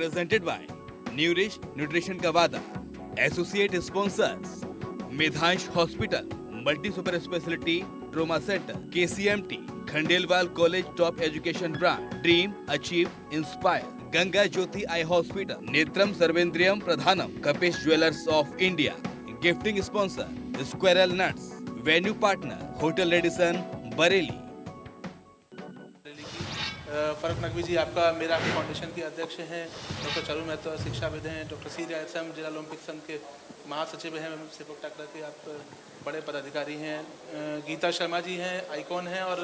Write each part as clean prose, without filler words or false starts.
presented by Nourish Nutrition का वादा, associate sponsors Medhansh hospital, multi super speciality trauma centre, KCMT, Khandelwal college top education brand, dream achieve inspire, Ganga Jyoti eye hospital, नेत्रम सर्वेंद्रियम प्रधानम, Kapish jewellers of India, gifting sponsor squirrel nuts, venue partner hotel Radisson Bareilly. Farak Naqvi जी आपका मेरा foundation के अध्यक्ष हैं, डॉक्टर चारू मेहता शिक्षाविद हैं, डॉक्टर CDSM जिला ओलंपिक संघ के महासचिव हैं, सेपक टकरा के आप बड़े पदाधिकारी हैं, गीता शर्मा जी हैं, आइकॉन हैं और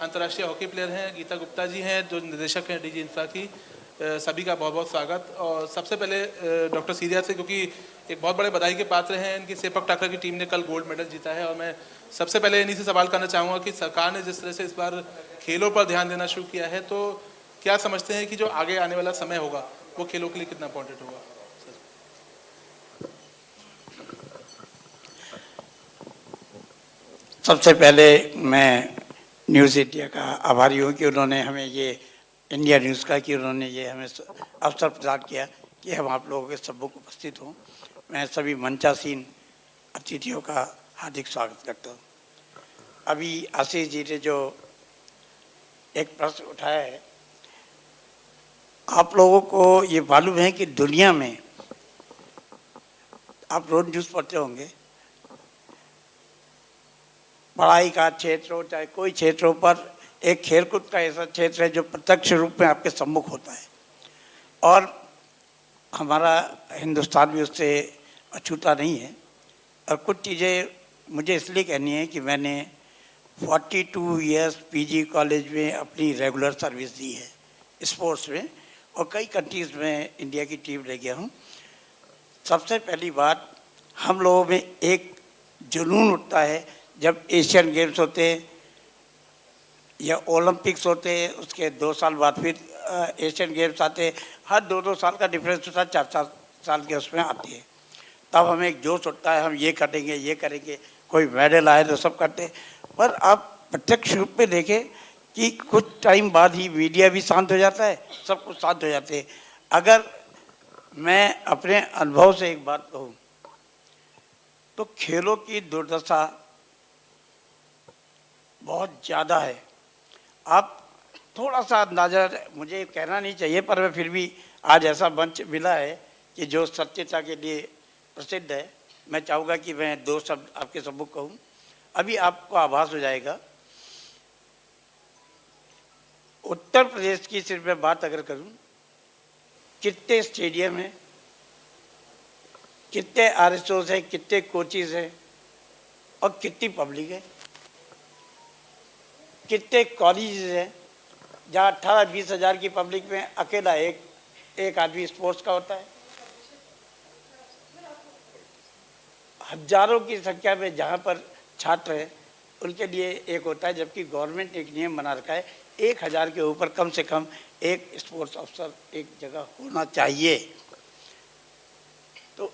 अंतर्राष्ट्रीय हॉकी प्लेयर हैं, गीता गुप्ता जी हैं जो निदेशक हैं DG इंफ्रा की। सभी का बहुत बहुत स्वागत। और सबसे पहले डॉक्टर सीरिया से, क्योंकि एक बहुत बड़े बधाई के पात्र हैं, इनकी सेपक टकरा की टीम ने कल गोल्ड मेडल जीता है और मैं सबसे पहले इन्हीं से सवाल करना चाहूँगा कि सरकार ने जिस तरह से इस बार खेलों पर ध्यान देना शुरू किया है, तो क्या समझते हैं कि जो आगे आने वाला समय होगा वो खेलों के लिए कितना इम्पोर्टेंट होगा? सबसे पहले मैं न्यूज़ इंडिया का आभारी हूँ कि उन्होंने हमें ये इंडिया न्यूज़ का कि उन्होंने ये हमें अवसर प्रदान किया कि हम आप लोगों के सम्मुख उपस्थित हों। मैं सभी मंचासीन अतिथियों का हार्दिक स्वागत करता हूँ। अभी आशीष जी ने जो एक प्रश्न उठाया है, आप लोगों को ये मालूम है कि दुनिया में आप रोज न्यूज़ पढ़ते होंगे, पढ़ाई का क्षेत्र हो चाहे कोई क्षेत्र हो, पर एक खेलकूद का ऐसा क्षेत्र है जो प्रत्यक्ष रूप में आपके सम्मुख होता है और हमारा हिंदुस्तान भी उससे अछूता नहीं है। और कुछ चीज़ें मुझे इसलिए कहनी है कि मैंने 42 ईयर्स PG कॉलेज में अपनी रेगुलर सर्विस दी है स्पोर्ट्स में और कई कंट्रीज़ में इंडिया की टीम ले गया हूँ। सबसे पहली बात, हम लोगों में एक जुनून उठता है जब एशियन गेम्स होते हैं या ओलंपिक्स होते हैं, उसके 2 साल बाद फिर एशियन गेम्स आते हैं, हर 2-2 साल का डिफरेंस होता है, 4-4 साल के उसमें आती है, तब हमें एक जोश उठता है, हम ये करेंगे, कोई मेडल आए तो सब करते हैं। पर आप प्रत्यक्ष रूप में देखें कि कुछ टाइम बाद ही मीडिया भी शांत हो जाता है, सब कुछ शांत हो जाते हैं। अगर मैं अपने अनुभव से एक बात कहूँ तो खेलों की दुर्दशा बहुत ज़्यादा है। आप थोड़ा सा अंदाज़ा, मुझे कहना नहीं चाहिए पर मैं फिर भी आज ऐसा मंच मिला है कि जो सत्यता के लिए प्रसिद्ध है, मैं चाहूँगा कि मैं 2 शब्द आपके सम्मुख कहूँ। अभी आपको आभास हो जाएगा, उत्तर प्रदेश की सिर्फ मैं बात अगर करूँ, कितने स्टेडियम हैं, कितने RSOs हैं, कितने कोचेज़ हैं और कितनी पब्लिक है, कितने कॉलेजेस हैं जहाँ 18-20 हज़ार की पब्लिक में अकेला एक आदमी स्पोर्ट्स का होता है। हजारों की संख्या में जहाँ पर छात्र हैं उनके लिए एक होता है, जबकि गवर्नमेंट ने एक नियम बना रखा है 1000 के ऊपर कम से कम एक स्पोर्ट्स अफसर एक जगह होना चाहिए। तो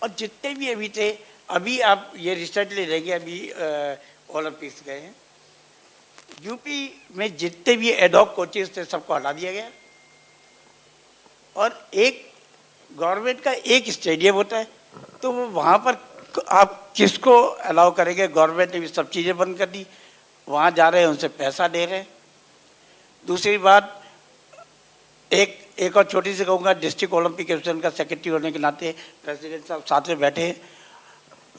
और जितने भी अभी थे, अभी आप ये रिसेंटली रह गए, अभी ओलंपिक्स गए हैं, यूपी में जितने भी एडॉक कोचेस थे सबको हटा दिया गया और एक गवर्नमेंट का एक स्टेडियम होता है, तो वो वहाँ पर आप किसको अलाउ करेंगे? गवर्नमेंट ने भी सब चीज़ें बंद कर दी, वहाँ जा रहे हैं उनसे पैसा दे रहे हैं। दूसरी बात, एक और छोटी सी कहूँगा, डिस्ट्रिक्ट ओलंपिक एसोसिएशन का सेक्रेटरी होने के नाते प्रेसिडेंट साहब साथ में बैठे हैं,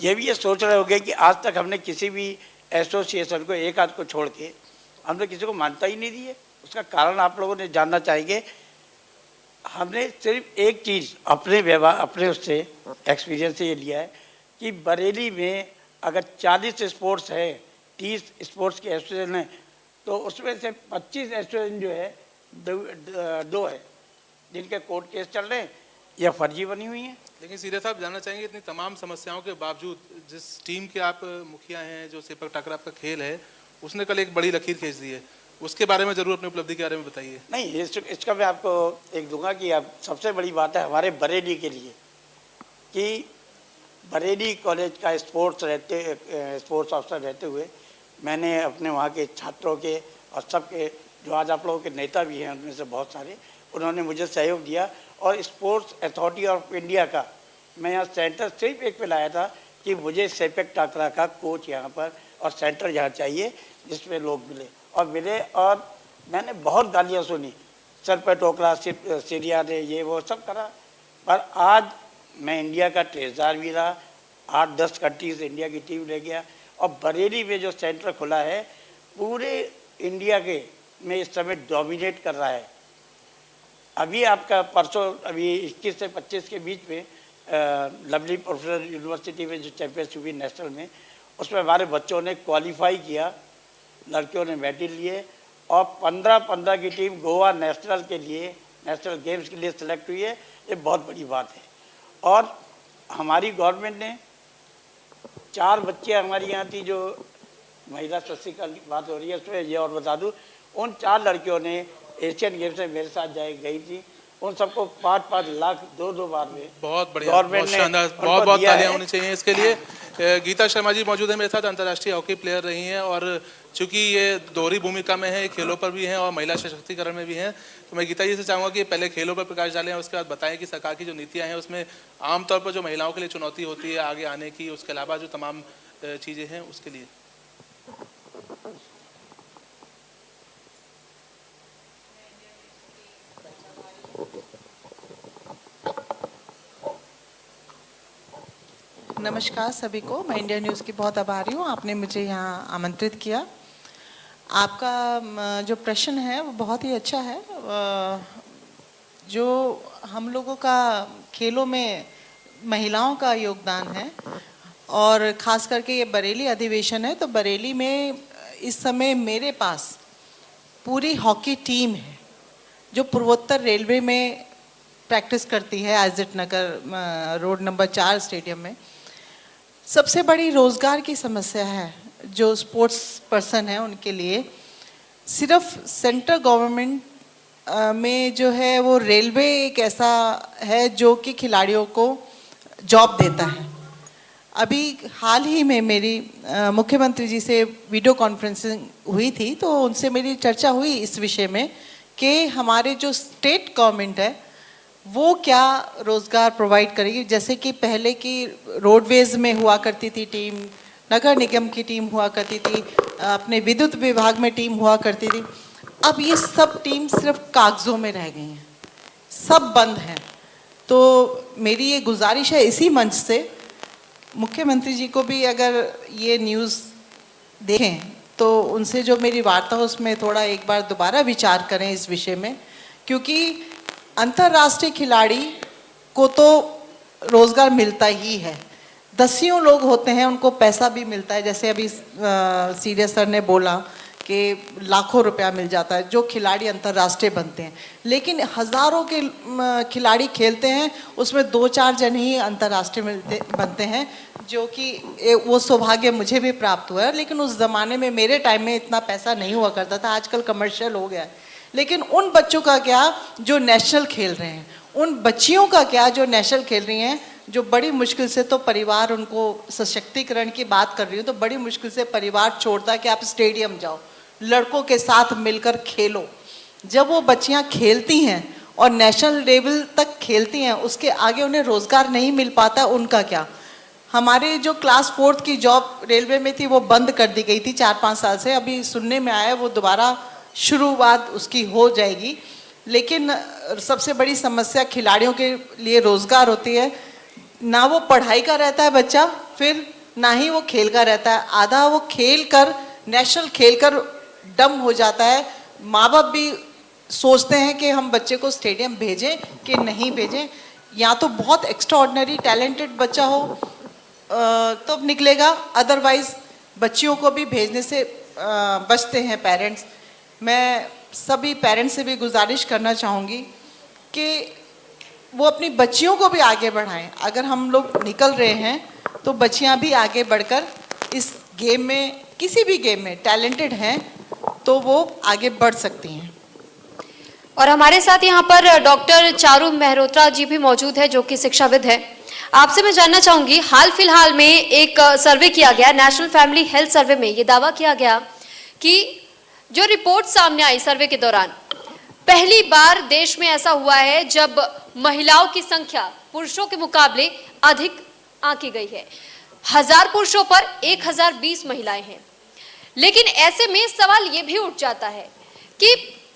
ये भी ये सोच रहे होंगे कि आज तक हमने किसी भी एसोसिएशन को एक आध को छोड़ के हमने किसी को मान्यता ही नहीं दी है। उसका कारण आप लोगों ने जानना चाहिए। हमने सिर्फ एक चीज़ अपने व्यवहार, अपने उससे एक्सपीरियंस से ये लिया है कि बरेली में अगर 40 स्पोर्ट्स है, 30 स्पोर्ट्स के एसोसिएशन हैं, तो उसमें से 25 एसोसिएशन जो है दो है जिनके कोर्ट केस चल रहे हैं या फर्जी बनी हुई हैं। लेकिन सीधे साहब जानना चाहेंगे, इतनी तमाम समस्याओं के बावजूद जिस टीम के आप मुखिया हैं, जो सेपक टकरा आपका खेल है, उसने कल एक बड़ी लकीर खींच दी है, उसके बारे में ज़रूर अपनी उपलब्धि के बारे में बताइए। नहीं, इसका मैं आपको एक दूंगा कि आप सबसे बड़ी बात है हमारे बरेली के लिए कि बरेली कॉलेज का स्पोर्ट्स अफसर रहते हुए मैंने अपने वहाँ के छात्रों के और सबके, जो आज आप लोगों के नेता भी हैं उनमें से बहुत सारे, उन्होंने मुझे सहयोग दिया। और स्पोर्ट्स अथॉरिटी ऑफ इंडिया का मैं यहाँ सेंटर सिर्फ एक पे लाया था कि मुझे सेपक टाकरा का कोच यहाँ पर और सेंटर यहाँ चाहिए जिसमें लोग मिले, और मिले। और मैंने बहुत गालियाँ सुनी, सर पर टोकरा, सीरिया ने ये वो सब करा, पर आज मैं इंडिया का ट्रेजर भी रहा, 8-10 कंट्रीज इंडिया की टीम ले गया। और बरेली में जो सेंटर खुला है पूरे इंडिया के में इस समय डोमिनेट कर रहा है। अभी आपका परसों अभी 21 से 25 के बीच में लवली प्रोफेसर यूनिवर्सिटी में जो चैंपियनशिप हुई नेशनल में, उसमें हमारे बच्चों ने क्वालिफाई किया, लड़कियों ने मेडल लिए, और 15-15 की टीम गोवा नेशनल के लिए, नेशनल गेम्स के लिए सेलेक्ट हुई है। ये बहुत बड़ी बात है। और हमारी गवर्नमेंट ने 4 बच्चियाँ हमारी यहाँ थी, जो महिला सशक्तिकरण की बात हो रही है उसमें ये और बता दूँ, उन 4 लड़कियों ने एशियन गेम्स में मेरे साथ गई थी। उन सबको 5-5 लाख 2-2 बार में बहुत बढ़िया, बहुत शानदार, बहुत बहुत तालियां होनी चाहिए इसके लिए। गीता शर्मा जी मौजूद है मेरे साथ, अंतर्राष्ट्रीय हॉकी प्लेयर रही हैं, और चूंकि ये दोहरी भूमिका में है, खेलों पर भी हैं और महिला सशक्तिकरण में भी हैं, तो मैं गीता जी से चाहूँगा कि पहले खेलों पर प्रकाश डालें और उसके बाद बताएं कि सरकार की जो नीतियाँ हैं उसमें आमतौर पर जो महिलाओं के लिए चुनौती होती है आगे आने की, उसके अलावा जो तमाम चीज़ें हैं उसके लिए। नमस्कार सभी को, मैं इंडिया न्यूज़ की बहुत आभारी हूँ, आपने मुझे यहाँ आमंत्रित किया। आपका जो प्रश्न है वो बहुत ही अच्छा है। जो हम लोगों का खेलों में महिलाओं का योगदान है, और ख़ास करके ये बरेली अधिवेशन है, तो बरेली में इस समय मेरे पास पूरी हॉकी टीम है जो पूर्वोत्तर रेलवे में प्रैक्टिस करती है, आइजट नगर रोड नंबर 4 स्टेडियम में। सबसे बड़ी रोज़गार की समस्या है जो स्पोर्ट्स पर्सन है उनके लिए। सिर्फ सेंट्रल गवर्नमेंट में जो है वो रेलवे एक ऐसा है जो कि खिलाड़ियों को जॉब देता है। अभी हाल ही में मेरी मुख्यमंत्री जी से वीडियो कॉन्फ्रेंसिंग हुई थी, तो उनसे मेरी चर्चा हुई इस विषय में कि हमारे जो स्टेट गवर्नमेंट है वो क्या रोज़गार प्रोवाइड करेगी। जैसे कि पहले की रोडवेज़ में हुआ करती थी टीम, नगर निगम की टीम हुआ करती थी, अपने विद्युत विभाग में टीम हुआ करती थी। अब ये सब टीम सिर्फ कागज़ों में रह गई हैं, सब बंद हैं। तो मेरी ये गुजारिश है इसी मंच से, मुख्यमंत्री जी को भी अगर ये न्यूज़ देखें तो उनसे जो मेरी वार्ता हो उसमें थोड़ा एक बार दोबारा विचार करें इस विषय में, क्योंकि अंतर्राष्ट्रीय खिलाड़ी को तो रोज़गार मिलता ही है, दसियों लोग होते हैं उनको पैसा भी मिलता है। जैसे अभी सीरिया सर ने बोला कि लाखों रुपया मिल जाता है जो खिलाड़ी अंतर्राष्ट्रीय बनते हैं, लेकिन हज़ारों के खिलाड़ी खेलते हैं, उसमें 2-4 जन ही अंतर्राष्ट्रीय बनते हैं, जो कि वो सौभाग्य मुझे भी प्राप्त हुआ है। लेकिन उस ज़माने में, मेरे टाइम में इतना पैसा नहीं हुआ करता था, आजकल कमर्शियल हो गया है। लेकिन उन बच्चों का क्या जो नेशनल खेल रहे हैं, उन बच्चियों का क्या जो नेशनल खेल रही हैं, जो बड़ी मुश्किल से तो परिवार उनको सशक्तिकरण की बात कर रही हूँ, तो बड़ी मुश्किल से परिवार छोड़ता है कि आप स्टेडियम जाओ, लड़कों के साथ मिलकर खेलो। जब वो बच्चियाँ खेलती हैं और नेशनल लेवल तक खेलती हैं, उसके आगे उन्हें रोज़गार नहीं मिल पाता, उनका क्या। हमारे जो क्लास 4 की जॉब रेलवे में थी वो बंद कर दी गई थी 4-5 साल से, अभी सुनने में आया वो दोबारा शुरुआत उसकी हो जाएगी। लेकिन सबसे बड़ी समस्या खिलाड़ियों के लिए रोज़गार होती है, ना वो पढ़ाई का रहता है बच्चा, फिर ना ही वो खेल का रहता है। आधा वो खेल कर, नेशनल खेल कर डम हो जाता है। माँ बाप भी सोचते हैं कि हम बच्चे को स्टेडियम भेजें कि नहीं भेजें, या तो बहुत एक्स्ट्राऑर्डिनरी टैलेंटेड बच्चा हो तो निकलेगा, अदरवाइज बच्चियों को भी भेजने से बचते हैं पेरेंट्स। मैं सभी पेरेंट्स से भी गुजारिश करना चाहूँगी कि वो अपनी बच्चियों को भी आगे बढ़ाएं। अगर हम लोग निकल रहे हैं तो बच्चियां भी आगे बढ़कर इस गेम में, किसी भी गेम में टैलेंटेड हैं तो वो आगे बढ़ सकती हैं। और हमारे साथ यहाँ पर डॉक्टर चारू मेहरोत्रा जी भी मौजूद है जो कि शिक्षाविद है। आपसे मैं जानना चाहूँगी, हाल फिलहाल में एक सर्वे किया गया, नेशनल फैमिली हेल्थ सर्वे में ये दावा किया गया कि जो रिपोर्ट सामने आई सर्वे के दौरान, पहली बार देश में ऐसा हुआ है जब महिलाओं की संख्या पुरुषों के मुकाबले अधिक आंकी गई है। 1000 पुरुषों पर 1020 महिलाएं हैं। लेकिन ऐसे में सवाल ये भी उठ जाता है कि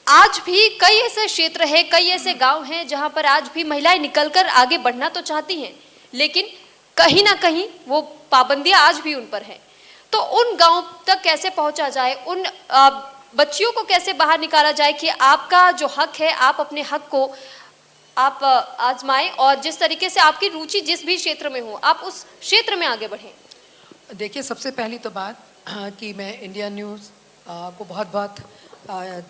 आज भी कई ऐसे क्षेत्र हैं, कई ऐसे गांव हैं जहां पर आज भी महिलाएं निकलकर आगे बढ़ना तो चाहती हैं, लेकिन कहीं ना कहीं वो पाबंदियां आज भी उन पर हैं। तो उन गांव तक कैसे पहुंचा जाए, उन बच्चियों को कैसे बाहर निकाला जाए कि आपका जो हक है, आप अपने हक को आप आजमाएं और जिस तरीके से आपकी रुचि जिस भी क्षेत्र में हो, आप उस क्षेत्र में आगे बढ़ें। देखिए, सबसे पहली तो बात कि मैं इंडिया न्यूज़ को बहुत बहुत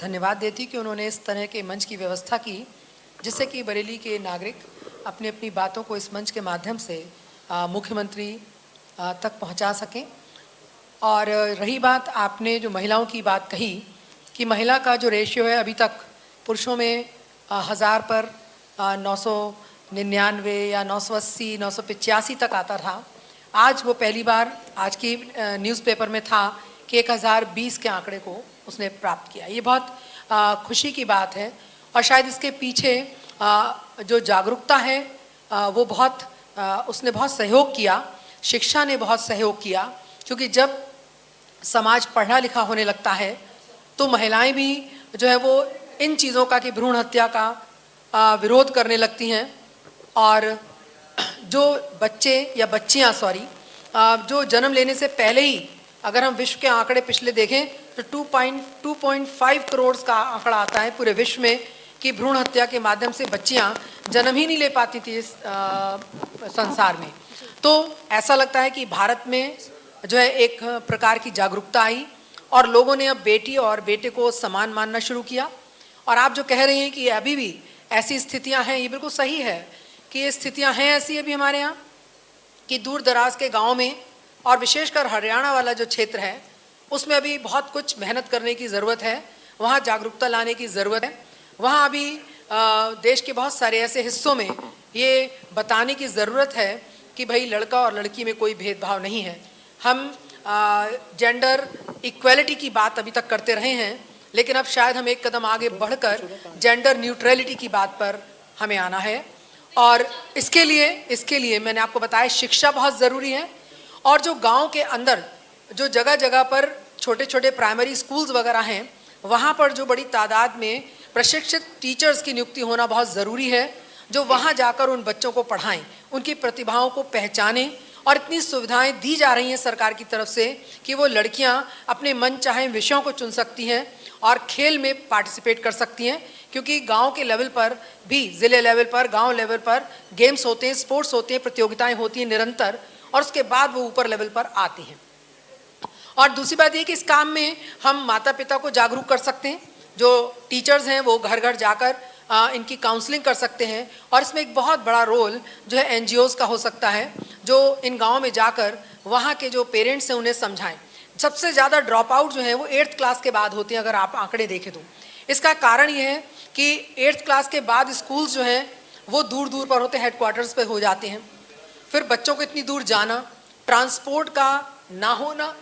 धन्यवाद देती कि उन्होंने इस तरह के मंच की व्यवस्था की, जिससे कि बरेली के नागरिक अपनी अपनी बातों को इस मंच के माध्यम से मुख्यमंत्री तक पहुंचा सकें। और रही बात, आपने जो महिलाओं की बात कही कि महिला का जो रेशियो है अभी तक पुरुषों में 1000 पर 999 या 980 985 तक आता था। आज वो पहली बार आज की न्यूज़पेपर में था कि 1020 के आंकड़े को उसने प्राप्त किया। ये बहुत खुशी की बात है और शायद इसके पीछे जो जागरूकता है वो बहुत उसने बहुत सहयोग किया, शिक्षा ने बहुत सहयोग किया, क्योंकि जब समाज पढ़ा लिखा होने लगता है तो महिलाएं भी जो है वो इन चीज़ों का कि भ्रूण हत्या का विरोध करने लगती हैं। और जो बच्चे या बच्चियां जो जन्म लेने से पहले ही, अगर हम विश्व के आंकड़े पिछले देखें तो 2.5 करोड़ का आंकड़ा आता है पूरे विश्व में कि भ्रूण हत्या के माध्यम से बच्चियां जन्म ही नहीं ले पाती थी इस संसार में। तो ऐसा लगता है कि भारत में जो है एक प्रकार की जागरूकता आई और लोगों ने अब बेटी और बेटे को समान मानना शुरू किया। और आप जो कह रही हैं कि अभी भी ऐसी स्थितियां हैं, ये बिल्कुल सही है कि ये स्थितियां हैं ऐसी अभी हमारे यहाँ कि दूर दराज के गाँव में और विशेषकर हरियाणा वाला जो क्षेत्र है उसमें अभी बहुत कुछ मेहनत करने की ज़रूरत है, वहाँ जागरूकता लाने की ज़रूरत है। वहाँ अभी देश के बहुत सारे ऐसे हिस्सों में ये बताने की ज़रूरत है कि भाई लड़का और लड़की में कोई भेदभाव नहीं है। हम जेंडर इक्वलिटी की बात अभी तक करते रहे हैं, लेकिन अब शायद हम एक कदम आगे बढ़कर जेंडर न्यूट्रलिटी की बात पर हमें आना है। और इसके लिए मैंने आपको बताया शिक्षा बहुत ज़रूरी है। और जो गांव के अंदर जो जगह जगह पर छोटे छोटे प्राइमरी स्कूल्स वगैरह हैं, वहाँ पर जो बड़ी तादाद में प्रशिक्षित टीचर्स की नियुक्ति होना बहुत ज़रूरी है, जो वहाँ जाकर उन बच्चों को पढ़ाएं, उनकी प्रतिभाओं को पहचानें। और इतनी सुविधाएं दी जा रही हैं सरकार की तरफ से कि वो लड़कियां अपने मन चाहे विषयों को चुन सकती हैं और खेल में पार्टिसिपेट कर सकती हैं, क्योंकि गांव के लेवल पर भी, ज़िले लेवल पर, गांव लेवल पर गेम्स होते हैं, स्पोर्ट्स होते हैं, प्रतियोगिताएं होती हैं निरंतर, और उसके बाद वो ऊपर लेवल पर आती हैं। और दूसरी बात ये कि इस काम में हम माता पिता को जागरूक कर सकते हैं। जो टीचर्स हैं वो घर घर जाकर इनकी काउंसलिंग कर सकते हैं। और इसमें एक बहुत बड़ा रोल जो है NGOs का हो सकता है, जो इन गाँव में जाकर वहाँ के जो पेरेंट्स हैं उन्हें समझाएं। सबसे ज़्यादा ड्रॉप आउट जो है वो 8th क्लास के बाद होते हैं, अगर आप आंकड़े देखें तो। इसका कारण ये है कि 8th क्लास के बाद स्कूल्स जो हैं वो दूर दूर पर होते हैं, हेडक्वार्टर्स पे हो जाते हैं। फिर बच्चों को इतनी दूर जाना, ट्रांसपोर्ट का ना होना,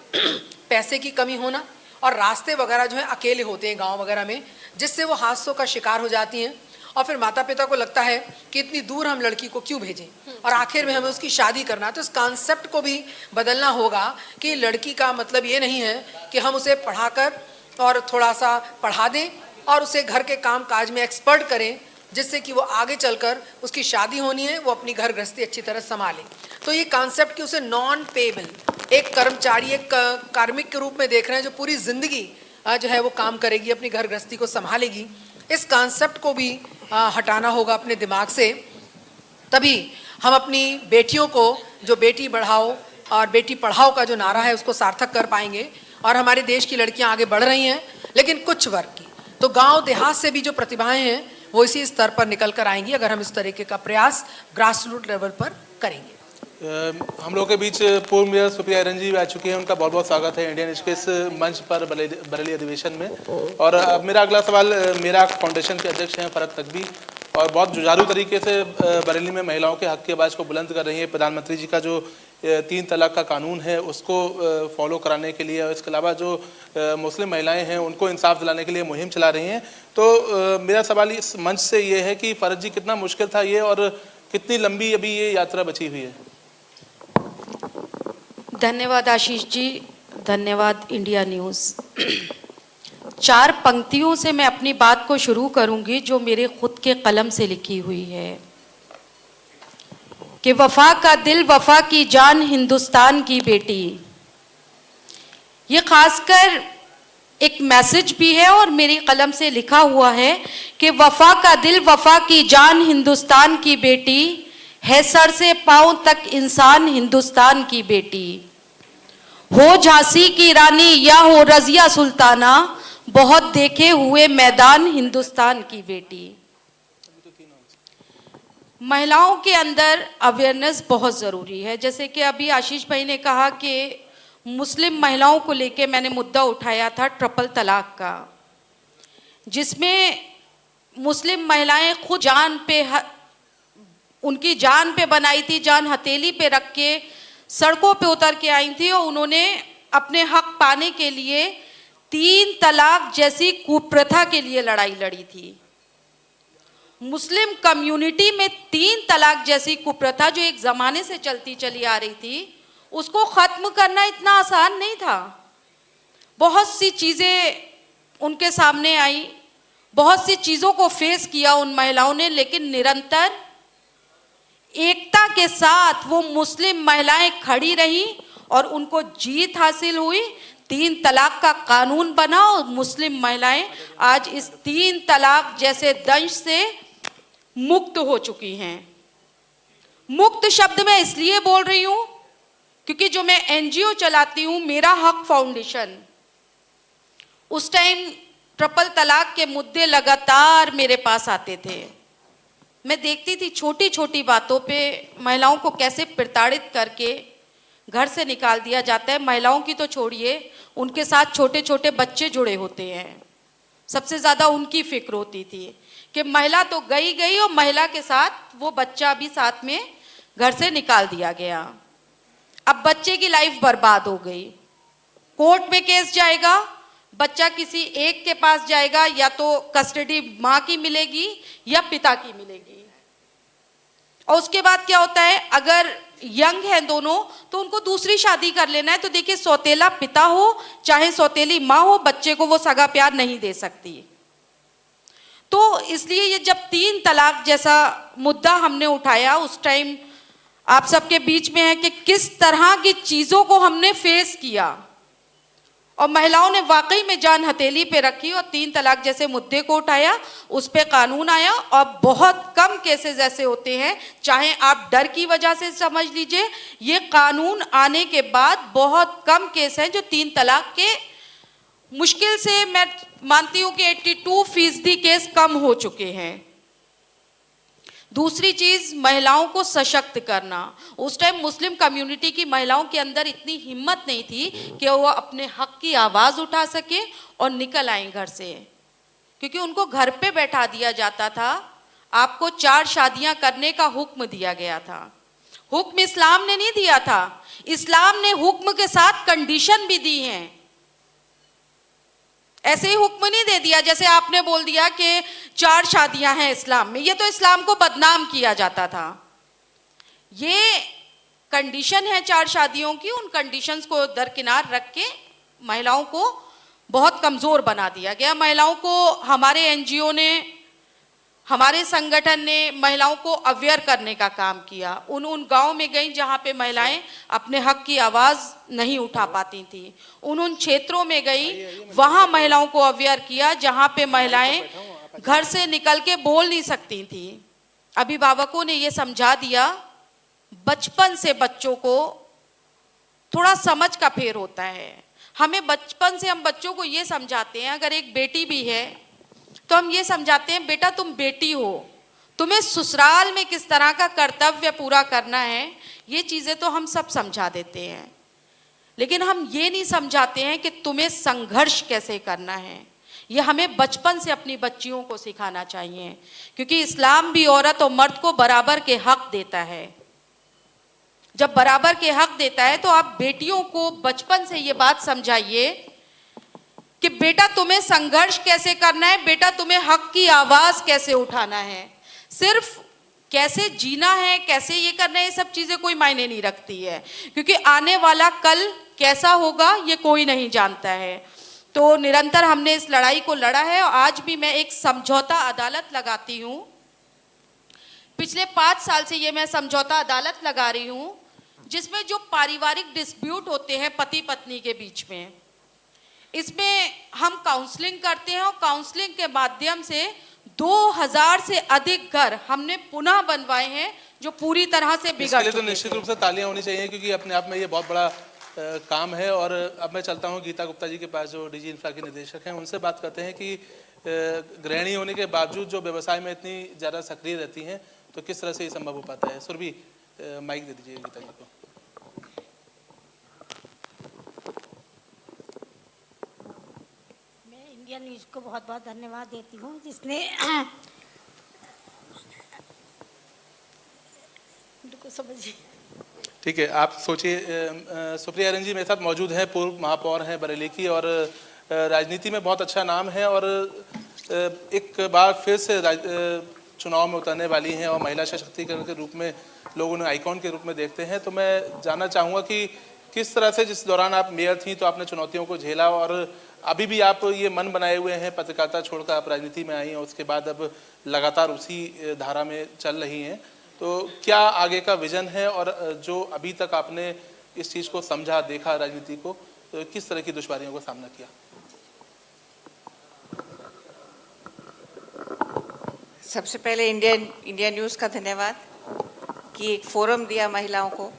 पैसे की कमी होना, और रास्ते वगैरह जो है अकेले होते हैं गांव वगैरह में, जिससे वो हादसों का शिकार हो जाती हैं। और फिर माता पिता को लगता है कि इतनी दूर हम लड़की को क्यों भेजें, और आखिर में हमें उसकी शादी करना। तो इस कॉन्सेप्ट को भी बदलना होगा कि लड़की का मतलब ये नहीं है कि हम उसे पढ़ाकर और थोड़ा सा पढ़ा दें और उसे घर के काम काज में एक्सपर्ट करें, जिससे कि वो आगे चलकर उसकी शादी होनी है, वो अपनी घर गृहस्थी अच्छी तरह संभाले। तो ये कॉन्सेप्ट कि उसे नॉन पेबल एक कर्मचारी, एक कार्मिक के रूप में देख रहे हैं, जो पूरी ज़िंदगी जो है वो काम करेगी, अपनी घर गृहस्थी को संभालेगी, इस कॉन्सेप्ट को भी हटाना होगा अपने दिमाग से। तभी हम अपनी बेटियों को, जो बेटी बढ़ाओ और बेटी पढ़ाओ का जो नारा है, उसको सार्थक कर पाएंगे। और हमारे देश की लड़कियां आगे बढ़ रही हैं, लेकिन कुछ वर्ग की, तो गांव देहात से भी जो प्रतिभाएं हैं वो इसी स्तर पर निकल कर आएंगी, अगर हम इस तरीके का प्रयास ग्रास रूट लेवल पर करेंगे। हम लोग के बीच पूर्व मेयर सुप्रिया हिरन जी आ चुकी हैं, उनका बहुत बहुत स्वागत है इंडियन के इस मंच पर बरेली अधिवेशन में। और अब मेरा अगला सवाल मेरा फाउंडेशन के अध्यक्ष हैं फरहत नकवी, और बहुत जुझारू तरीके से बरेली में महिलाओं के हक की आवाज़ को बुलंद कर रही हैं। प्रधानमंत्री जी का जो 3 तलाक का कानून है उसको फॉलो कराने के लिए और इसके अलावा जो मुस्लिम महिलाएं हैं उनको इंसाफ दिलाने के लिए मुहिम चला रही हैं। तो मेरा सवाल इस मंच से ये है कि फ़रज जी कितना मुश्किल था ये और कितनी लंबी अभी ये यात्रा बची हुई है? धन्यवाद आशीष जी, धन्यवाद इंडिया न्यूज़। 4 पंक्तियों से मैं अपनी बात को शुरू करूंगी जो मेरे खुद के कलम से लिखी हुई है कि वफा का दिल वफा की जान हिंदुस्तान की बेटी। ये खासकर एक मैसेज भी है और मेरी कलम से लिखा हुआ है कि वफा का दिल वफा की जान हिंदुस्तान की बेटी है, सर से पांव तक इंसान हिंदुस्तान की बेटी। हो झांसी की रानी या हो रजिया सुल्ताना, बहुत देखे हुए मैदान हिंदुस्तान की बेटी। महिलाओं के अंदर अवेयरनेस बहुत ज़रूरी है। जैसे कि अभी आशीष भाई ने कहा कि मुस्लिम महिलाओं को लेके मैंने मुद्दा उठाया था ट्रिपल तलाक का, जिसमें मुस्लिम महिलाएं खुद जान पे उनकी जान पे बनाई थी, जान हथेली पे रख के सड़कों पे उतर के आई थी और उन्होंने अपने हक पाने के लिए 3 तलाक जैसी कुप्रथा के लिए लड़ाई लड़ी थी। मुस्लिम कम्युनिटी में 3 तलाक जैसी कुप्रथा जो एक ज़माने से चलती चली आ रही थी, उसको ख़त्म करना इतना आसान नहीं था। बहुत सी चीज़ें उनके सामने आई, बहुत सी चीज़ों को फेस किया उन महिलाओं ने, लेकिन निरंतर एकता के साथ वो मुस्लिम महिलाएं खड़ी रहीं और उनको जीत हासिल हुई। 3 तलाक का कानून बना और मुस्लिम महिलाएं आज इस 3 तलाक जैसे दंश से मुक्त हो चुकी हैं। मुक्त शब्द मैं इसलिए बोल रही हूं क्योंकि जो मैं एनजीओ चलाती हूं, मेरा हक फाउंडेशन, उस टाइम ट्रिपल तलाक के मुद्दे लगातार मेरे पास आते थे। मैं देखती थी छोटी छोटी बातों पे महिलाओं को कैसे प्रताड़ित करके घर से निकाल दिया जाता है। महिलाओं की तो छोड़िए, उनके साथ छोटे छोटे बच्चे जुड़े होते हैं। सबसे ज़्यादा उनकी फिक्र होती थी कि महिला तो गई गई और महिला के साथ वो बच्चा भी साथ में घर से निकाल दिया गया। अब बच्चे की लाइफ बर्बाद हो गई। कोर्ट में केस जाएगा, बच्चा किसी एक के पास जाएगा, या तो कस्टडी माँ की मिलेगी या पिता की मिलेगी। और उसके बाद क्या होता है, अगर यंग हैं दोनों तो उनको दूसरी शादी कर लेना है। तो देखिए, सौतेला पिता हो चाहे सौतेली माँ हो, बच्चे को वो सगा प्यार नहीं दे सकती। तो इसलिए ये जब 3 तलाक जैसा मुद्दा हमने उठाया, उस टाइम आप सबके बीच में है कि किस तरह की चीज़ों को हमने फेस किया और महिलाओं ने वाकई में जान हथेली पे रखी और 3 तलाक जैसे मुद्दे को उठाया, उस पे कानून आया। और बहुत कम केसेस ऐसे होते हैं, चाहे आप डर की वजह से समझ लीजिए, ये कानून आने के बाद बहुत कम केस हैं जो 3 तलाक के, मुश्किल से मैं मानती हूँ कि 82% केस कम हो चुके हैं। दूसरी चीज़, महिलाओं को सशक्त करना। उस टाइम मुस्लिम कम्युनिटी की महिलाओं के अंदर इतनी हिम्मत नहीं थी कि वो अपने हक की आवाज़ उठा सके और निकल आए घर से, क्योंकि उनको घर पे बैठा दिया जाता था। आपको 4 शादियां करने का हुक्म दिया गया था। हुक्म इस्लाम ने नहीं दिया था, इस्लाम ने हुक्म के साथ कंडीशन भी दी हैं। ऐसे ही हुक्म नहीं दे दिया जैसे आपने बोल दिया कि 4 शादियां हैं इस्लाम में, ये तो इस्लाम को बदनाम किया जाता था। ये कंडीशन है 4 शादियों की, उन कंडीशंस को दरकिनार रख के महिलाओं को बहुत कमज़ोर बना दिया गया। महिलाओं को हमारे एनजीओ ने, हमारे संगठन ने महिलाओं को अवेयर करने का काम किया। उन गांव में गई जहां पे महिलाएं अपने हक की आवाज़ नहीं उठा पाती थी। उन क्षेत्रों में गई, वहां महिलाओं को अवेयर किया जहां पे महिलाएं घर से निकल के बोल नहीं सकती थी। अभिभावकों ने ये समझा दिया, बचपन से बच्चों को थोड़ा समझ का फेर होता है। हमें बचपन से हम बच्चों को ये समझाते हैं, अगर एक बेटी भी है तो हम ये समझाते हैं, बेटा तुम बेटी हो, तुम्हें ससुराल में किस तरह का कर्तव्य पूरा करना है, ये चीज़ें तो हम सब समझा देते हैं। लेकिन हम ये नहीं समझाते हैं कि तुम्हें संघर्ष कैसे करना है। ये हमें बचपन से अपनी बच्चियों को सिखाना चाहिए, क्योंकि इस्लाम भी औरत और मर्द को बराबर के हक देता है। जब बराबर के हक देता है तो आप बेटियों को बचपन से ये बात समझाइए कि बेटा तुम्हें संघर्ष कैसे करना है, बेटा तुम्हें हक की आवाज कैसे उठाना है। सिर्फ कैसे जीना है, कैसे ये करना है, ये सब चीजें कोई मायने नहीं रखती है, क्योंकि आने वाला कल कैसा होगा ये कोई नहीं जानता है। तो निरंतर हमने इस लड़ाई को लड़ा है और आज भी मैं एक समझौता अदालत लगाती हूँ। पिछले 5 साल से ये मैं समझौता अदालत लगा रही हूँ, जिसमें जो पारिवारिक डिस्प्यूट होते हैं पति पत्नी के बीच में, इसमें हम काउंसलिंग करते हैं और काउंसलिंग के माध्यम से 2000 से अधिक घर हमने पुनः बनवाए हैं जो पूरी तरह से बिगड़ इसके लिए तो चुके निश्चित थे। रूप से तालियां होनी चाहिए, क्योंकि अपने आप में ये बहुत बड़ा काम है। और अब मैं चलता हूं गीता गुप्ता जी के पास, जो डीजी इंफ्रा के निदेशक हैं। उनसे बात करते हैं कि गृहिणी होने के बावजूद जो व्यवसाय में इतनी ज़्यादा सक्रिय रहती हैं, तो किस तरह से ये संभव हो पाता है। सुरभि, माइक दे दीजिए गीता जी को। इंडिया न्यूज़ को बहुत बहुत धन्यवाद देती हूँ, जिसने समझिए। ठीक है, आप सोचिए। सुप्रिया रंजी जी मेरे साथ मौजूद हैं, पूर्व महापौर हैं बरेली की, और राजनीति में बहुत अच्छा नाम है, और एक बार फिर से चुनाव में उतरने वाली हैं, और महिला सशक्तिकरण के रूप में लोग उन्हें आइकॉन के रूप में देखते हैं। तो मैं जानना चाहूँगा कि किस तरह से, जिस दौरान आप मेयर थी तो आपने चुनौतियों को झेला, और अभी भी आप ये मन बनाए हुए हैं, पत्रकारिता छोड़कर आप राजनीति में आई हैं, उसके बाद अब लगातार उसी धारा में चल रही हैं। तो क्या आगे का विजन है, और जो अभी तक आपने इस चीज़ को समझा, देखा राजनीति को, तो किस तरह की दुश्वारियों का सामना किया? सबसे पहले इंडिया न्यूज़ का धन्यवाद कि एक फोरम दिया महिलाओं को।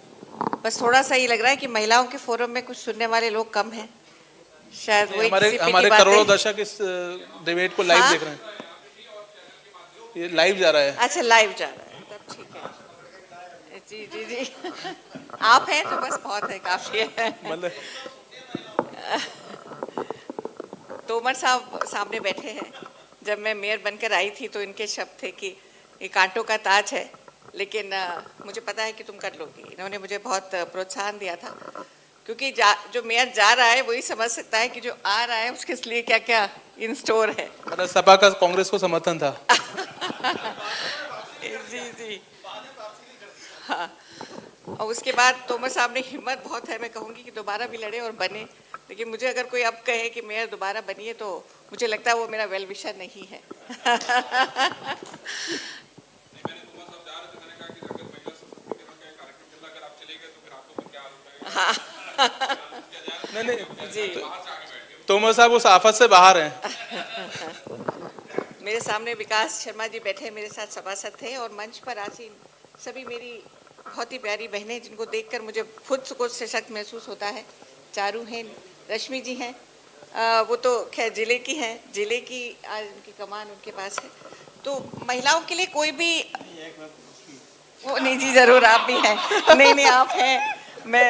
बस थोड़ा सा ये लग रहा है कि महिलाओं के फोरम में कुछ सुनने वाले लोग कम हैं, शायद वही हमारे करोड़ों दर्शक इस डिबेट को लाइव देख रहे हैं। ये लाइव जा रहा है। अच्छा, लाइव जा रहा है, तब ठीक है। जी जी जी, आप हैं तो बस बहुत है, काफी है। मतलब तोमर साहब सामने बैठे हैं। जब मैं मेयर बनकर आई थी तो इनके शब्द थे कि ये कांटों का ताज है, लेकिन मुझे पता है कि तुम कर लोगी। इन्होंने मुझे बहुत प्रोत्साहन दिया था, क्योंकि जो मेयर जा रहा है वही समझ सकता है कि जो आ रहा है उसके लिए क्या क्या इन स्टोर है। मतलब सपा का कांग्रेस को समर्थन था। जी जी, हाँ। और उसके बाद तोमर साहब ने हिम्मत बहुत है, मैं कहूँगी कि दोबारा भी लड़े और बने। लेकिन मुझे अगर कोई अब कहे कि मेयर दोबारा बनिए, तो मुझे लगता है वो मेरा वेल विशर नहीं है। हाँ। नहीं जी, तोमर साहब उस आफत से बाहर हैं। मेरे सामने विकास शर्मा जी बैठे मेरे साथ सभासद थे, और मंच पर आसीन सभी मेरी बहुत ही प्यारी बहनें, जिनको देखकर मुझे खुद को सशक्त महसूस होता है। चारू हैं, रश्मि जी हैं, वो तो खैर जिले की हैं, जिले की आज उनकी कमान उनके पास है। तो महिलाओं के लिए कोई भी, वो नहीं जी, जरूर आप भी हैं। नहीं आप हैं। मैं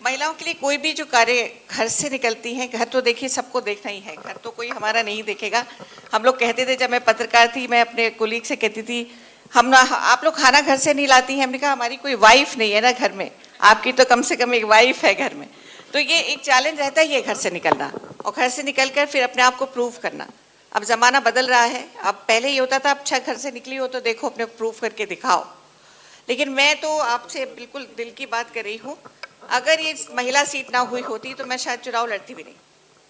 महिलाओं के लिए कोई भी जो कार्य घर से निकलती हैं, घर तो देखिए सबको देखना ही है, घर तो कोई हमारा नहीं देखेगा। हम लोग कहते थे, जब मैं पत्रकार थी, मैं अपने कोलीग से कहती थी, आप लोग खाना घर से नहीं लाती हैं। हमने कहा हमारी कोई वाइफ नहीं है ना घर में, आपकी तो कम से कम एक वाइफ है घर में। तो ये एक चैलेंज रहता है, ये घर से निकलना, और घर से निकल कर फिर अपने आप को प्रूव करना। अब ज़माना बदल रहा है, अब पहले ये होता था, अब अच्छा घर से निकली हो तो देखो, अपने प्रूव करके दिखाओ। लेकिन मैं तो आपसे बिल्कुल दिल की बात कर रही हूँ, अगर ये महिला सीट ना हुई होती तो मैं शायद चुनाव लड़ती भी नहीं।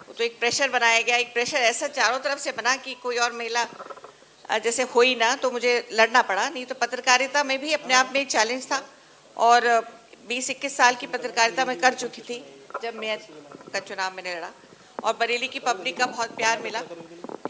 वो तो एक प्रेशर बनाया गया, एक प्रेशर ऐसा चारों तरफ से बना कि कोई और महिला जैसे हुई ना, तो मुझे लड़ना पड़ा। नहीं तो पत्रकारिता में भी अपने आप में एक चैलेंज था, और 20-21 साल की पत्रकारिता में कर चुकी थी जब मेयर का चुनाव मैंने लड़ा, और बरेली की पब्लिक का बहुत प्यार मिला।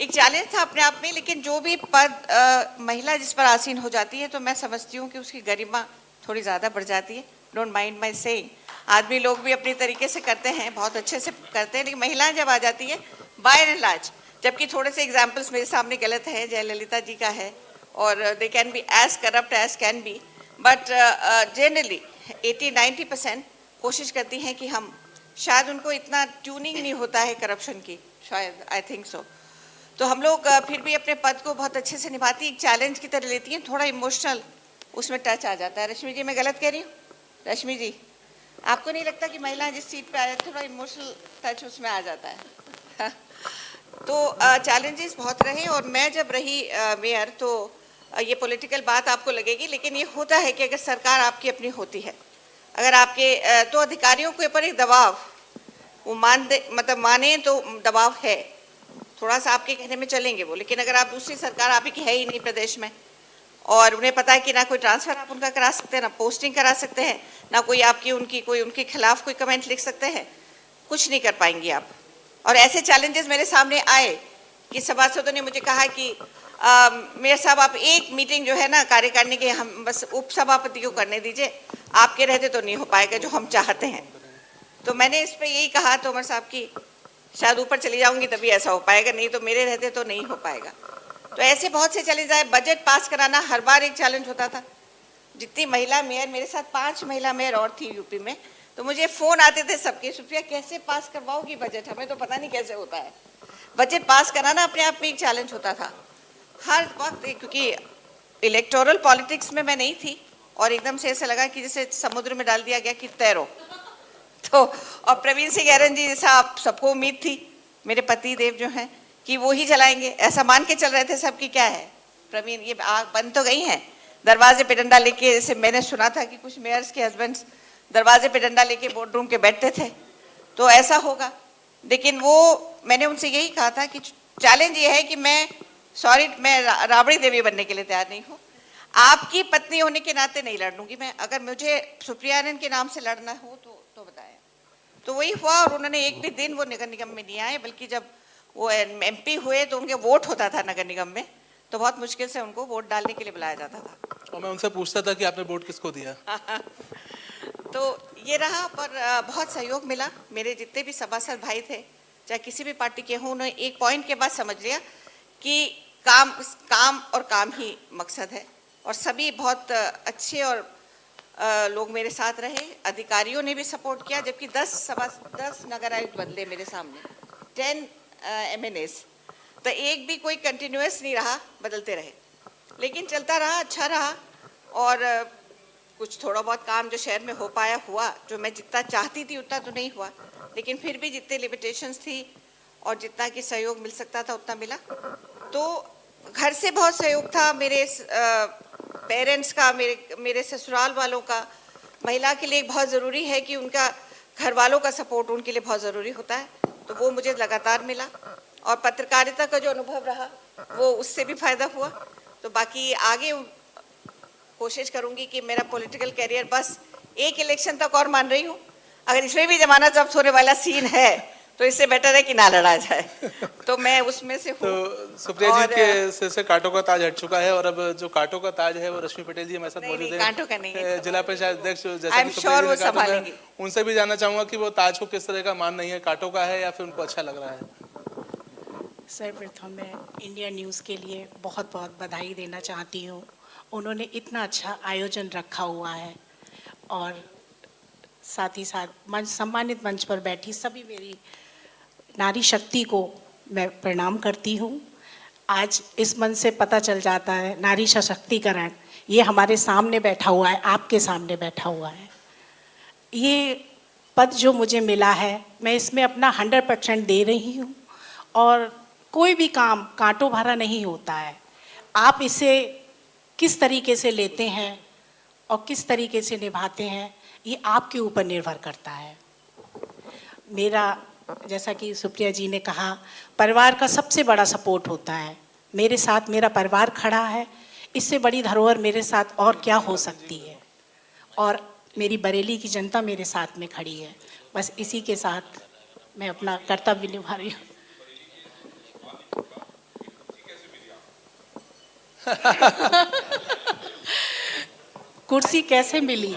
एक चैलेंज था अपने आप में, लेकिन जो भी पद महिला जिस पर आसीन हो जाती है, तो मैं समझती हूँ कि उसकी गरिमा थोड़ी ज़्यादा बढ़ जाती है। डोंट माइंड माई सेइंग, आदमी लोग भी अपनी तरीके से करते हैं, बहुत अच्छे से करते हैं, लेकिन महिलाएं जब आ जाती है बाय एंड लार्ज, जबकि थोड़े से एग्जाम्पल्स मेरे सामने गलत है, जयललिता जी का है, और they can be as corrupt as can be, but generally 80-90% कोशिश करती हैं कि हम शायद उनको इतना ट्यूनिंग नहीं होता है करप्शन की, शायद, आई थिंक सो। तो हम लोग फिर भी अपने पद को बहुत अच्छे से निभाती, एक चैलेंज की तरह लेती हैं, थोड़ा इमोशनल उसमें टच आ जाता है। रश्मि जी, मैं गलत कह रही हूँ? रश्मि जी, आपको नहीं लगता कि महिलाएं जिस सीट पे आ जाती है थोड़ा इमोशनल टच उसमें आ जाता है? तो चैलेंजेस बहुत रहे, और मैं जब रही मेयर तो ये पॉलिटिकल बात आपको लगेगी, लेकिन ये होता है कि अगर सरकार आपकी अपनी होती है, अगर आपके तो अधिकारियों के ऊपर एक दबाव, वो माने तो दबाव है, थोड़ा सा आपके कहने में चलेंगे वो, लेकिन अगर आप दूसरी सरकार आप की है ही नहीं प्रदेश में, और उन्हें पता है कि ना कोई ट्रांसफ़र आप उनका करा सकते हैं, ना पोस्टिंग करा सकते हैं, ना कोई आपकी उनके खिलाफ कोई कमेंट लिख सकते हैं, कुछ नहीं कर पाएंगी आप। और ऐसे चैलेंजेस मेरे सामने आए कि सभासदों ने मुझे कहा कि मेयर साहब आप एक मीटिंग जो है ना कार्यकारिणी के हम बस उपसभापति को करने दीजिए, आपके रहते तो नहीं हो पाएगा जो हम चाहते हैं। तो मैंने इस पर यही कहा तोमर साहब की शायद ऊपर चली जाऊंगी तभी ऐसा हो पाएगा, नहीं तो मेरे रहते तो नहीं हो पाएगा। तो ऐसे बहुत से चैलेंज आए। बजट पास कराना हर बार एक चैलेंज होता था। जितनी महिला मेयर, मेरे साथ 5 महिला मेयर और थी यूपी में, तो मुझे फ़ोन आते थे सबके, सुप्रिया कैसे पास करवाओगी बजट, हमें तो पता नहीं कैसे होता है। बजट पास कराना अपने आप में एक चैलेंज होता था हर वक्त, क्योंकि इलेक्टोरल पॉलिटिक्स में मैं नहीं थी, और एकदम से ऐसा लगा कि जैसे समुद्र में डाल दिया गया कि तैरो। तो और प्रवीण सिंह ऐरन जी जैसा आप सबको उम्मीद थी, मेरे पति देव जो हैं कि वो ही चलाएंगे, ऐसा मान के चल रहे थे सब कि क्या है प्रवीण, ये आग बंद तो गई हैं, दरवाजे पे डंडा लेके, जैसे मैंने सुना था कि कुछ मेयर्स के हस्बैंड्स दरवाजे पे डंडा लेके बोर्ड रूम के बैठते थे, तो ऐसा होगा। लेकिन वो मैंने उनसे यही कहा था कि चैलेंज ये है कि मैं राबड़ी देवी बनने के लिए तैयार नहीं हूँ, आपकी पत्नी होने के नाते नहीं लड़ूंगी मैं, अगर मुझे सुप्रिया आनंद के नाम से लड़ना हो तो बताया। तो वही हुआ, और उन्होंने एक भी दिन वो नगर निगम में नहीं आए, बल्कि जब वो MP हुए तो उनके वोट होता था नगर निगम में, तो बहुत मुश्किल से उनको वोट डालने के लिए बुलाया जाता था। और मैं उनसे पूछता था कि आपने वोट किसको दिया? तो ये रहा, पर बहुत सहयोग मिला। मेरे जितने भी सभासद भाई थे, चाहे किसी भी पार्टी के हों, उन्होंने एक पॉइंट के बाद समझ लिया कि काम और काम ही मकसद है, और सभी बहुत अच्छे और लोग मेरे साथ रहे। अधिकारियों ने भी सपोर्ट किया, जबकि 10 नगर आयुक्त बदले मेरे सामने, 10 MNAs, तो एक भी कोई कंटिन्यूअस नहीं रहा, बदलते रहे, लेकिन चलता रहा, अच्छा रहा। और कुछ थोड़ा बहुत काम जो शहर में हो पाया हुआ, जो मैं जितना चाहती थी उतना तो नहीं हुआ, लेकिन फिर भी जितने लिमिटेशंस थी और जितना कि सहयोग मिल सकता था उतना मिला। तो घर से बहुत सहयोग था, मेरे पेरेंट्स का, मेरे ससुराल वालों का। महिला के लिए बहुत ज़रूरी है कि उनका घर वालों का सपोर्ट उनके लिए बहुत ज़रूरी होता है, तो वो मुझे लगातार मिला। और पत्रकारिता का जो अनुभव रहा वो उससे भी फ़ायदा हुआ। तो बाकी आगे कोशिश करूँगी कि मेरा पॉलिटिकल कैरियर बस एक इलेक्शन तक और मान रही हूँ, अगर इसमें भी जमाना जब्त होने वाला सीन है तो इससे बेटर है कि ना लड़ा जाए, तो मैं उसमें से हूँ। तो सुप्रिया जी के सिर से कांटों का ताज हट चुका है, और अब जो कांटों का ताज है वो रश्मि पटेल जी हमारे साथ मौजूद है, कांटों का नहीं है, जिला परिषद अध्यक्ष, जैसा आई एम श्योर वो संभालेंगी। उनसे भी जानना चाहूंगा कि वो ताज को किस तरह का मान नहीं है, कांटों का है या फिर उनको अच्छा लग रहा है? सर्वप्रथम मैं इंडिया न्यूज़ के लिए बहुत बहुत बधाई देना चाहती हूँ। उन्होंने इतना अच्छा आयोजन रखा हुआ है, और साथ ही साथ सम्मानित मंच पर बैठी सभी मेरी नारी शक्ति को मैं प्रणाम करती हूँ। आज इस मंच से पता चल जाता है नारी सशक्तिकरण ये हमारे सामने बैठा हुआ है, आपके सामने बैठा हुआ है। ये पद जो मुझे मिला है मैं इसमें अपना 100% दे रही हूँ, और कोई भी काम कांटों भरा नहीं होता है। आप इसे किस तरीके से लेते हैं और किस तरीके से निभाते हैं ये आपके ऊपर निर्भर करता है। मेरा, जैसा कि सुप्रिया जी ने कहा, परिवार का सबसे बड़ा सपोर्ट होता है। मेरे साथ मेरा परिवार खड़ा है, इससे बड़ी धरोहर मेरे साथ और क्या हो सकती है, और मेरी बरेली की जनता मेरे साथ में खड़ी है। बस इसी के साथ मैं अपना कर्तव्य निभा रही हूँ। कुर्सी कैसे मिली?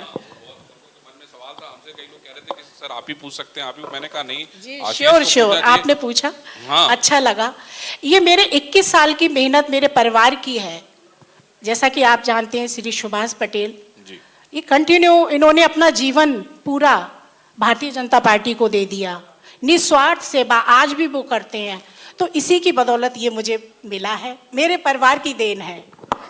सर आप ही पूछ सकते हैं, आप ही, मैंने कहा नहीं जी श्योर आपने पूछा, हाँ। अच्छा लगा। ये मेरे 21 साल की मेहनत मेरे परिवार की है। जैसा कि आप जानते हैं श्री सुभाष पटेल जी, ये कंटिन्यू इन्होंने अपना जीवन पूरा भारतीय जनता पार्टी को दे दिया, निस्वार्थ सेवा आज भी वो करते हैं। तो इसी की बदौलत ये मुझे मिला है, मेरे परिवार की देन है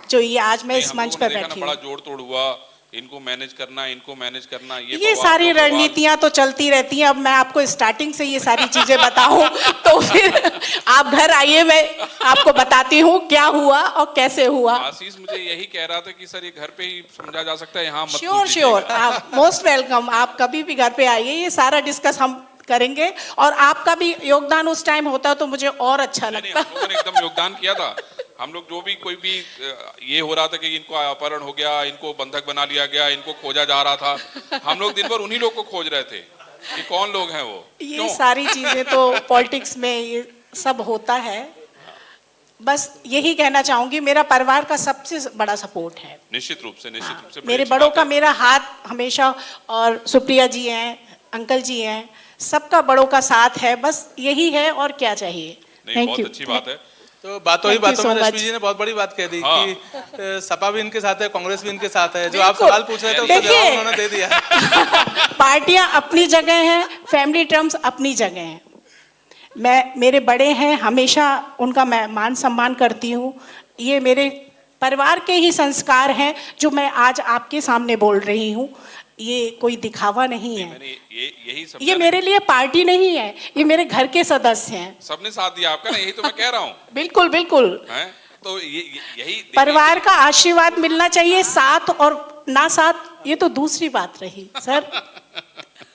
जो ये आज मैं इस मंच पर बैठी हूँ। बड़ा जोड़ तोड़ हुआ, इनको मैनेज करना, इनको मैनेज करना, ये सारी रणनीतियां तो चलती रहती हैं। अब मैं आपको स्टार्टिंग से ये सारी चीजें बताऊं तो फिर आप घर आइए, मैं आपको बताती हूँ क्या हुआ और कैसे हुआ। आशीष मुझे यही कह रहा था कि सर ये घर पे ही समझा जा सकता है, यहाँ मत श्योर श्योर, आप मोस्ट वेलकम, आप कभी भी घर पे आइए, ये सारा डिस्कस हम करेंगे। और आपका भी योगदान उस टाइम होता तो मुझे और अच्छा लगता। हम लोगों ने एकदम योगदान किया था। हम लोग जो भी कोई भी ये हो रहा था कि इनको अपहरण हो गया, इनको बंधक बना लिया गया, इनको खोजा जा रहा था, हम लोग दिन भर उन्हीं लोग को खोज रहे थे कि कौन लोग हैं वो। ये सारी चीजें तो पॉलिटिक्स में ये सब होता है। बस यही कहना चाहूंगी, मेरा परिवार का सबसे बड़ा सपोर्ट है। निश्चित रूप से मेरे बड़ों का मेरा हाथ हमेशा, और सुप्रिया जी हैं, अंकल जी हैं, सबका बड़ों का साथ है। बस यही है, और क्या चाहिए। बहुत अच्छी बात है। तो बातों ही बातों में रश्मि जी ने बहुत बड़ी बात कह दी कि सपा भी इनके साथ है, कांग्रेस भी इनके साथ है। जो आप सवाल पूछ रहे थे उसका जवाब उन्होंने दे दिया। पार्टियां अपनी जगह हैं, फैमिली टर्म्स अपनी जगह हैं। मेरे बड़े हैं, हमेशा उनका मैं मान सम्मान करती हूँ। ये मेरे परिवार के ही संस्कार हैं जो मैं आज आपके सामने बोल रही हूँ। ये कोई दिखावा नहीं है। ये मेरे लिए पार्टी नहीं है, ये मेरे घर के सदस्य हैं। सबने साथ दिया आपका ना, यही तो मैं कह रहा हूँ। बिल्कुल बिल्कुल। तो यही परिवार का आशीर्वाद मिलना चाहिए, साथ और ना साथ ये तो दूसरी बात रही सर।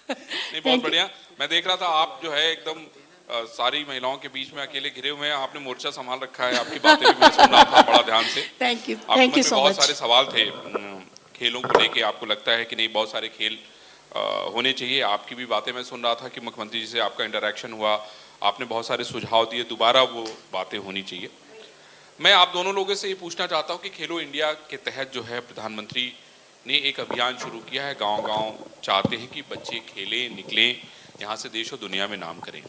नहीं, बहुत बढ़िया। मैं देख रहा था आप जो है एकदम सारी महिलाओं के बीच में अकेले घिरे हुए हैं। आपने मोर्चा संभाल रखा है, आपकी बातें भी मैं सुन रहा था बड़ा ध्यान से। Thank you so much. बहुत सारे सवाल थे खेलों को लेके, आपको लगता है कि नहीं बहुत सारे खेल होने चाहिए। आपकी भी बातें मैं सुन रहा था कि मुख्यमंत्री जी से आपका इंटरेक्शन हुआ, आपने बहुत सारे सुझाव दिए, दोबारा वो बातें होनी चाहिए। मैं आप दोनों लोगों से ये पूछना चाहता हूँ कि खेलो इंडिया के तहत जो है प्रधानमंत्री ने एक अभियान शुरू किया है। गांव-गांव चाहते हैं कि बच्चे खेलें, निकलें, यहाँ से देश और दुनिया में नाम करें।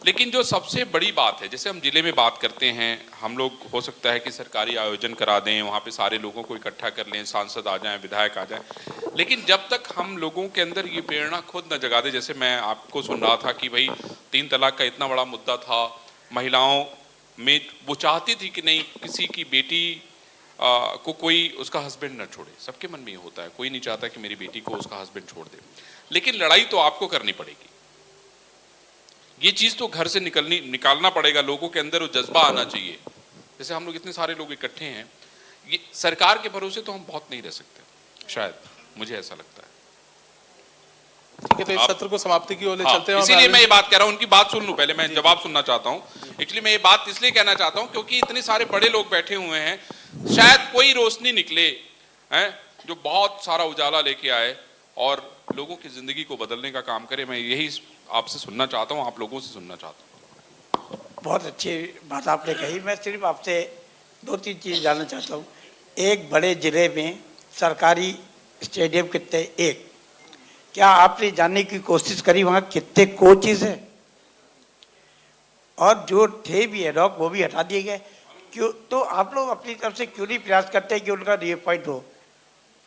लेकिन जो सबसे बड़ी बात है, जैसे हम जिले में बात करते हैं, हम लोग हो सकता है कि सरकारी आयोजन करा दें, वहाँ पे सारे लोगों को इकट्ठा कर लें, सांसद आ जाएं, विधायक आ जाएं, लेकिन जब तक हम लोगों के अंदर ये प्रेरणा खुद न जगा दे। जैसे मैं आपको सुन रहा था कि भाई 3 तलाक का इतना बड़ा मुद्दा था, महिलाओं में वो चाहती थी कि नहीं किसी की बेटी को कोई उसका हस्बैंड न छोड़े। सबके मन में ये होता है, कोई नहीं चाहता कि मेरी बेटी को उसका हस्बैंड छोड़ दे। लेकिन लड़ाई तो आपको करनी पड़ेगी, ये चीज तो घर से निकालना पड़ेगा। लोगों के अंदर वो जज्बा आना चाहिए। जैसे हम लोग इतने सारे लोग इकट्ठे हैं, ये सरकार के भरोसे तो हम बहुत नहीं रह सकते, शायद मुझे ऐसा लगता है। ठीक है, तो इस सत्र को समाप्ति की ओर ले चलते हैं। इसीलिए मैं ये बात कह रहा हूँ, उनकी बात सुन लूं पहले, मैं जवाब सुनना चाहता हूँ। एक्चुअली मैं ये बात इसलिए कहना चाहता हूँ क्योंकि इतने सारे बड़े लोग बैठे हुए हैं, शायद कोई रोशनी निकले हैं जो बहुत सारा उजाला लेके आए और लोगों की जिंदगी को बदलने का काम करे। मैं यही आपसे सुनना चाहता हूँ, आप लोगों से सुनना चाहता हूँ। बहुत अच्छी बात आपने कही। मैं सिर्फ आपसे 2-3 चीज़ जानना चाहता हूँ। एक बड़े जिले में सरकारी स्टेडियम कितने? एक। क्या आपने जानने की कोशिश करी वहाँ कितने कोचेज हैं? और जो थे भी एडॉक वो भी हटा दिए गए क्यों? तो आप लोग अपनी तरफ से क्यों नहीं प्रयास करते कि उनका रीअपॉइंट हो?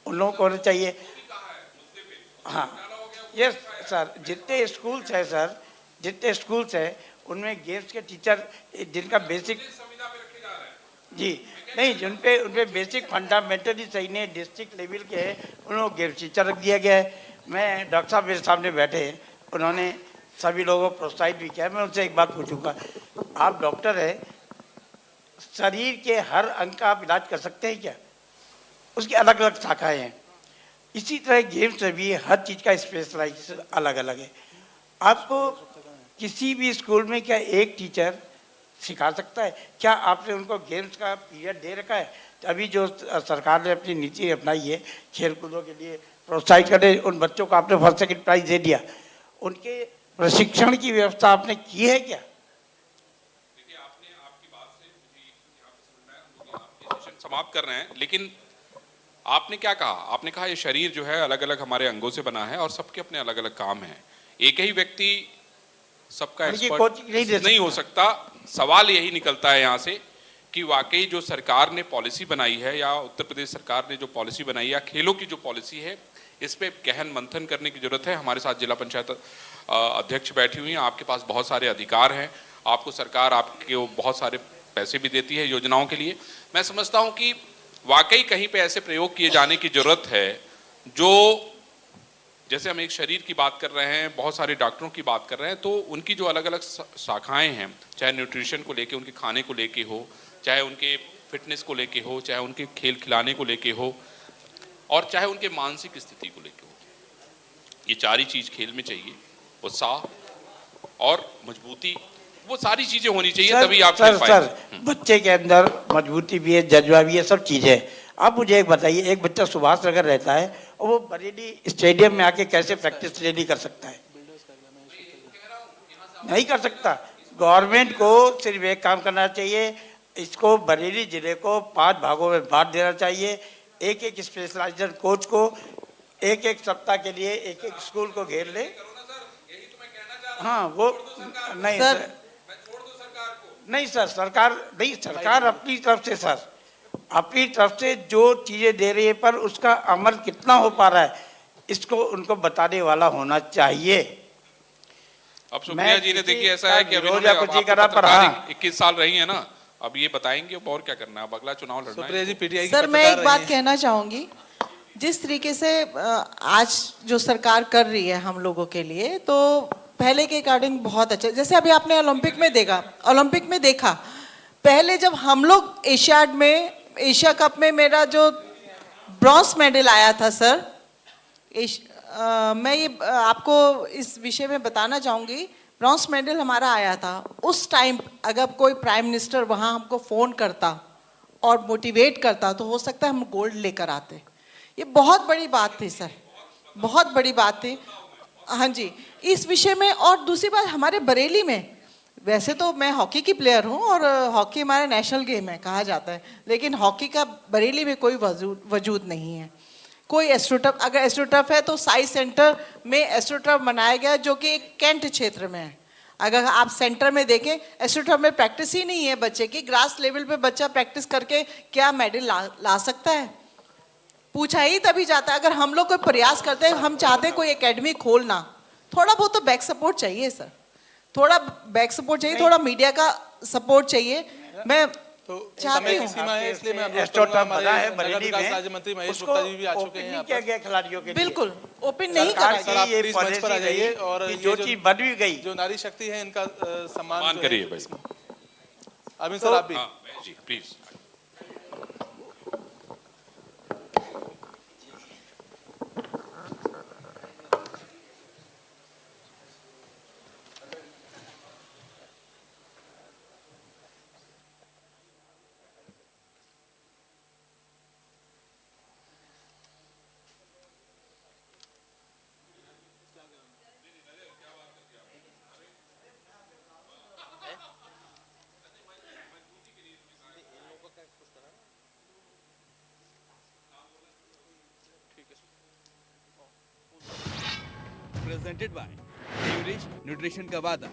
उन लोगों को होना चाहिए। हाँ यस सर, जितने स्कूल्स हैं सर, जितने स्कूल्स हैं उनमें गेम्स के टीचर जिनका बेसिक जी नहीं, उनपे बेसिक फंडामेंटली सही नहीं, डिस्ट्रिक्ट लेवल के हैं, उन लोगों को गेम्स टीचर रख दिया गया है। मैं डॉक्टर साहब मेरे सामने बैठे हैं, उन्होंने सभी लोगों को प्रोत्साहित भी किया। मैं उनसे एक बात पूछूंगा, आप डॉक्टर हैं, शरीर के हर अंग का आप इलाज कर सकते हैं क्या? उसकी अलग अलग शाखाएँ हैं। इसी तरह गेम्स में भी हर चीज़ का स्पेशलाइजेशन अलग अलग है। आपको किसी भी स्कूल में क्या एक टीचर सिखा सकता है? क्या आपने उनको गेम्स का पीरियड दे रखा है? अभी जो सरकार ने अपनी नीति अपनाई है खेल कूदों के लिए प्रोत्साहित करने, उन बच्चों को आपने फर्स्ट सेकंड प्राइज दे दिया, उनके प्रशिक्षण की व्यवस्था आपने की है क्या? देखिए, आपकी बात से समाप्त कर रहे हैं, लेकिन आपने क्या कहा? आपने कहा ये शरीर जो है अलग अलग हमारे अंगों से बना है और सबके अपने अलग अलग काम हैं। एक ही व्यक्ति सबका एक्सपर्ट नहीं हो सकता। सवाल यही निकलता है यहाँ से कि वाकई जो सरकार ने पॉलिसी बनाई है या उत्तर प्रदेश सरकार ने जो पॉलिसी बनाई है या खेलों की जो पॉलिसी है, इस पे गहन मंथन करने की जरूरत है। हमारे साथ जिला पंचायत अध्यक्ष बैठी हुई हैं, आपके पास बहुत सारे अधिकार हैं, आपको सरकार आपके बहुत सारे पैसे भी देती है योजनाओं के लिए। मैं समझता हूं कि वाकई कहीं पे ऐसे प्रयोग किए जाने की जरूरत है जो, जैसे हम एक शरीर की बात कर रहे हैं, बहुत सारे डॉक्टरों की बात कर रहे हैं, तो उनकी जो अलग अलग शाखाएं हैं, चाहे न्यूट्रिशन को लेके, उनके खाने को लेके हो, चाहे उनके फिटनेस को लेके हो, चाहे उनके खेल खिलाने को लेके हो, और चाहे उनके मानसिक स्थिति को लेके हो, ये चार ही चीज खेल में चाहिए। उत्साह और मजबूती, वो सारी चीजें होनी चाहिए, तभी आप खेल पाएंगे। बच्चे के अंदर मजबूती भी है, जज्बा भी है, सब चीजें। अब मुझे एक बताइए, एक बच्चा सुभाष नगर रहता है और वो बरेली स्टेडियम में आके कैसे प्रैक्टिस ट्रेनिंग कर सकता है? नहीं कर सकता। गवर्नमेंट को सिर्फ एक काम करना चाहिए, इसको बरेली जिले को 5 भागों में बांट देना चाहिए। एक एक स्पेशलाइजेशन कोच को एक एक सप्ताह के लिए एक एक स्कूल को घेर ले। हाँ, वो नहीं सर, नहीं सर, सरकार नहीं, सरकार अपनी तरफ से, सर अपनी तरफ से जो चीजें दे रही है, पर उसका अमल कितना हो पा रहा है, इसको उनको बताने वाला होना चाहिए। अब सुप्रिया जी ने देखिए, ऐसा है कि अभी 21 साल रही है ना, अब ये बताएंगे और क्या करना है, अब अगला चुनाव लड़ना है। सुप्रिया जी पीटीआई सर, मैं एक बात कहना चाहूंगी, जिस तरीके से आज जो सरकार कर रही है हम लोगों के लिए, तो पहले के अकॉर्डिंग बहुत अच्छा। जैसे अभी आपने ओलंपिक में देखा, पहले जब हम लोग एशिया कप में मेरा जो ब्रॉन्ज मेडल आया था सर, मैं ये आपको इस विषय में बताना चाहूँगी, ब्रॉन्ज मेडल हमारा आया था। उस टाइम अगर कोई प्राइम मिनिस्टर वहाँ हमको फ़ोन करता और मोटिवेट करता, तो हो सकता है हम गोल्ड लेकर आते। ये बहुत बड़ी बात थी सर, बहुत बड़ी बात थी। हाँ जी, इस विषय में। और दूसरी बात, हमारे बरेली में, वैसे तो मैं हॉकी की प्लेयर हूँ और हॉकी हमारा नेशनल गेम है कहा जाता है, लेकिन हॉकी का बरेली में कोई वजूद नहीं है। कोई एस्ट्रोटर्फ, अगर एस्ट्रोटर्फ है तो साई सेंटर में एस्ट्रोटर्फ बनाया गया, जो कि एक कैंट क्षेत्र में है। अगर आप सेंटर में देखें, एस्ट्रोटर्फ में प्रैक्टिस ही नहीं है बच्चे की। ग्रास लेवल पे बच्चा प्रैक्टिस करके क्या मेडल ला सकता है? पूछा ही तभी जाता है। अगर हम लोग कोई प्रयास करते हैं, हम चाहते हैं कोई एकेडमी खोलना, थोड़ा बहुत तो बैक सपोर्ट चाहिए सर, थोड़ा बैक सपोर्ट चाहिए, थोड़ा मीडिया का सपोर्ट चाहिए। मैं तो चाहती हूँ, सीमा है, इसलिए मैं बरेली में राज्य मंत्री महेश गुप्ता जी भी आ चुके हैं यहाँ पर। खिलाड़ियों के लिए बिल्कुल ओपन नहीं कर सर, आप प्लीज मंच पर आ जाइए और जो चीज बन भी गई, जो नारी शक्ति है, इनका सम्मान करिए भाई। अभी सर आप भी जी please. Presented by Nourish Nutrition का वादा,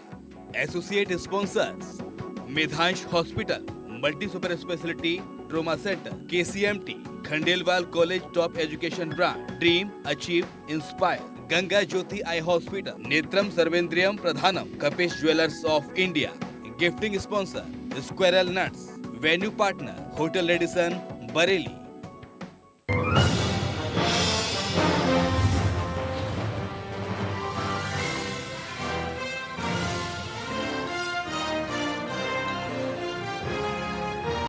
associate sponsors Medhansh hospital, multi super speciality trauma centre, KCMT, Khandelwal college top education brand, dream achieve inspire, Ganga Jyoti eye hospital, नेत्रम सर्वेंद्रियम प्रधानम, Kapish jewellers of India, gifting sponsor squirrel nuts, venue partner hotel Radisson Bareilly.